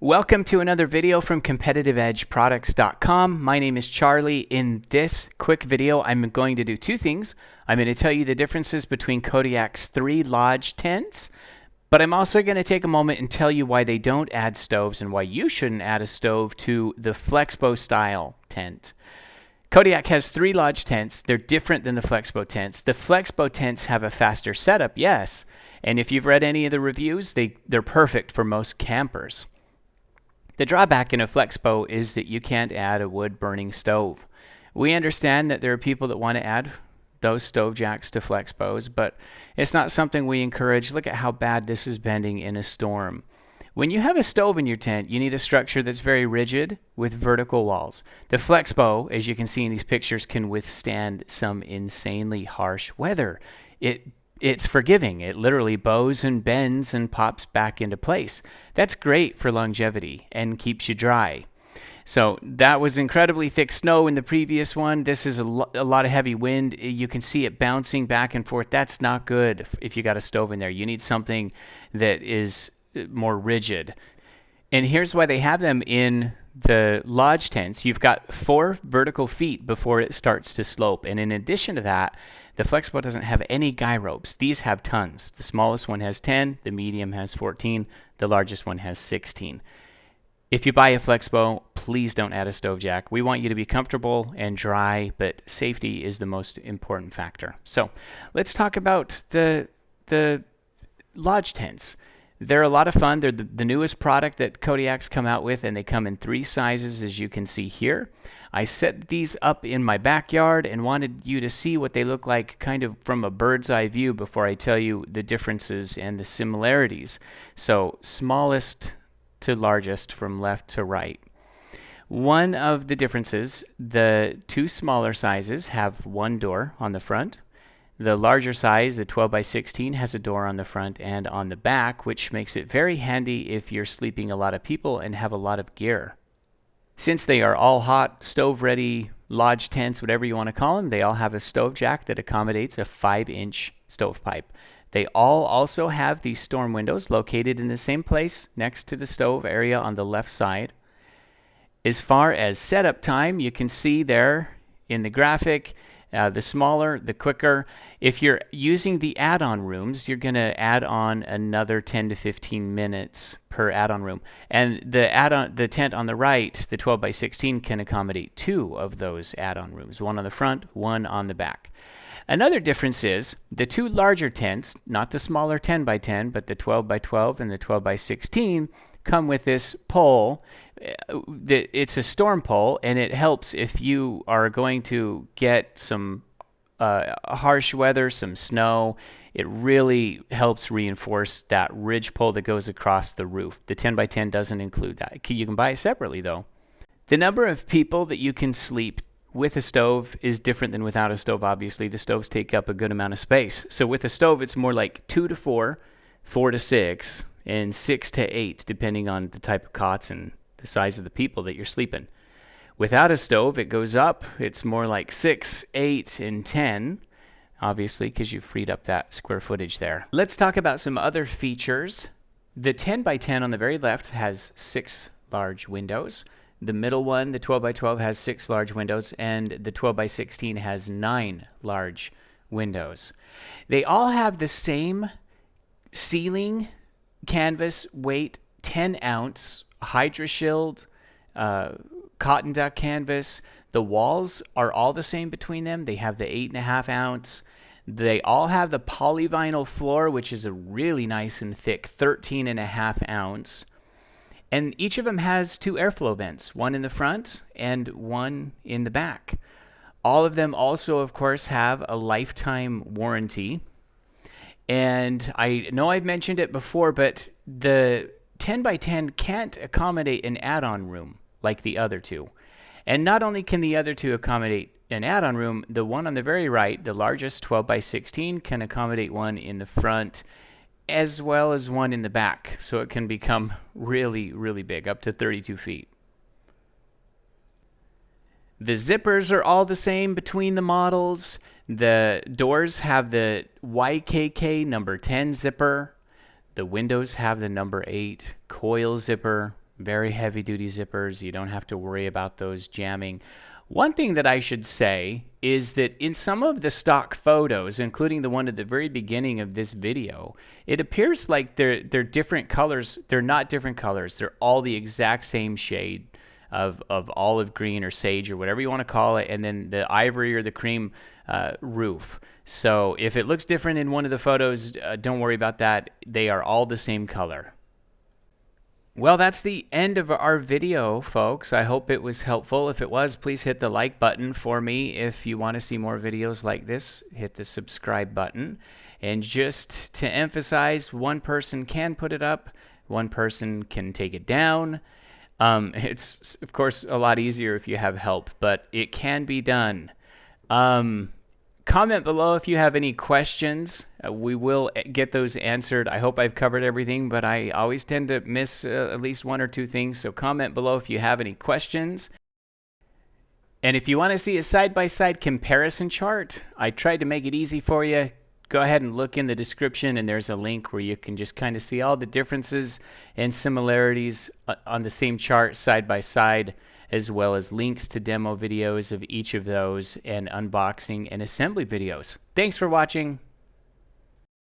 Welcome to another video from CompetitiveEdgeProducts.com. My name is Charlie. In this quick video, I'm going to do two things. I'm going to tell you the differences between Kodiak's 3 lodge tents, but I'm also going to take a moment and tell you why they don't add stoves and why you shouldn't add a stove to the FlexBow style tent. Kodiak has 3 lodge tents. They're different than the FlexBow tents. The FlexBow tents have a faster setup, yes, and if you've read any of the reviews, they're perfect for most campers. The drawback in a FlexBow is that you can't add a wood-burning stove. We understand that there are people that want to add those stove jacks to FlexBows, but it's not something we encourage. Look at how bad this is bending in a storm. When you have a stove in your tent, you need a structure that's very rigid with vertical walls. The FlexBow, as you can see in these pictures, can withstand some insanely harsh weather. It's forgiving. It literally bows and bends and pops back into place. That's great for longevity and keeps you dry. So that was incredibly thick snow in the previous one. This is a lot of heavy wind. You can see it bouncing back and forth. That's not good if you got a stove in there. You need something that is more rigid. And here's why they have them in the lodge tents. You've got 4 vertical feet before it starts to slope. And in addition to that, the FlexBow doesn't have any guy ropes. These have tons. The smallest one has 10, the medium has 14, the largest one has 16. If you buy a FlexBow, please don't add a stove jack. We want you to be comfortable and dry, but safety is the most important factor. So let's talk about the lodge tents. They're a lot of fun. They're the newest product that Kodiak's come out with, and they come in 3 sizes, as you can see here. I set these up in my backyard and wanted you to see what they look like kind of from a bird's eye view before I tell you the differences and the similarities. So smallest to largest from left to right. One of the differences, the 2 smaller sizes have 1 door on the front. The larger size, the 12 by 16, has a door on the front and on the back, which makes it very handy if you're sleeping a lot of people and have a lot of gear. Since they are all hot, stove-ready lodge tents, whatever you want to call them, they all have a stove jack that accommodates a 5-inch stovepipe. They all also have these storm windows located in the same place next to the stove area on the left side. As far as setup time, you can see there in the graphic, the smaller, the quicker. If you're using the add-on rooms, you're going to add on another 10 to 15 minutes per add-on room. And the tent on the right, the 12 by 16, can accommodate 2 of those add-on rooms, 1 on the front, 1 on the back. Another difference is the 2 larger tents, not the smaller 10 by 10, but the 12 by 12 and the 12 by 16, come with this pole. It's a storm pole, and it helps if you are going to get some harsh weather, some snow. It really helps reinforce that ridge pole that goes across the roof. The 10 by 10 doesn't include that. You can buy it separately, though. The number of people that you can sleep with a stove is different than without a stove, obviously. The stoves take up a good amount of space. So with a stove, it's more like 2 to 4, 4 to 6, and 6 to 8, depending on the type of cots and the size of the people that you're sleeping. Without a stove, it goes up. It's more like 6, 8, and 10, obviously, because you've freed up that square footage there. Let's talk about some other features. The 10 by 10 on the very left has 6 large windows. The middle one, the 12 by 12, has 6 large windows, and the 12 by 16 has 9 large windows. They all have the same ceiling canvas weight, 10 ounce Hydra Shield cotton duck canvas. The walls are all the same between them. They have the 8.5 ounce. They all have the polyvinyl floor, which is a really nice and thick 13.5 ounce. And each of them has 2 airflow vents, 1 in the front and 1 in the back. All of them also, of course, have a lifetime warranty. And I know I've mentioned it before, but the 10 by 10 can't accommodate an add-on room like the other 2. And not only can the other 2 accommodate an add-on room, the one on the very right, the largest 12 by 16, can accommodate 1 in the front as well as 1 in the back. So it can become really, really big, up to 32 feet. The zippers are all the same between the models. The doors have the YKK number 10 zipper. The windows have the number 8 coil zipper. Very heavy duty zippers. You don't have to worry about those jamming. One thing that I should say is that in some of the stock photos, including the one at the very beginning of this video, it appears like they're different colors. They're not different colors. They're all the exact same shade of olive green or sage or whatever you want to call it, and then the ivory or the cream roof. So if it looks different in one of the photos, don't worry about that. They are all the same color. Well, that's the end of our video, folks. I hope it was helpful. If it was, please hit the like button for me. If you want to see more videos like this, hit the subscribe button. And just to emphasize, one person can put it up, one person can take it down. It's, of course, a lot easier if you have help, but it can be done. Comment below if you have any questions. We will get those answered. I hope I've covered everything, but I always tend to miss at least one or two things. So comment below if you have any questions. And if you want to see a side-by-side comparison chart, I tried to make it easy for you. Go ahead and look in the description, and there's a link where you can just kind of see all the differences and similarities on the same chart side by side, as well as links to demo videos of each of those and unboxing and assembly videos. Thanks for watching.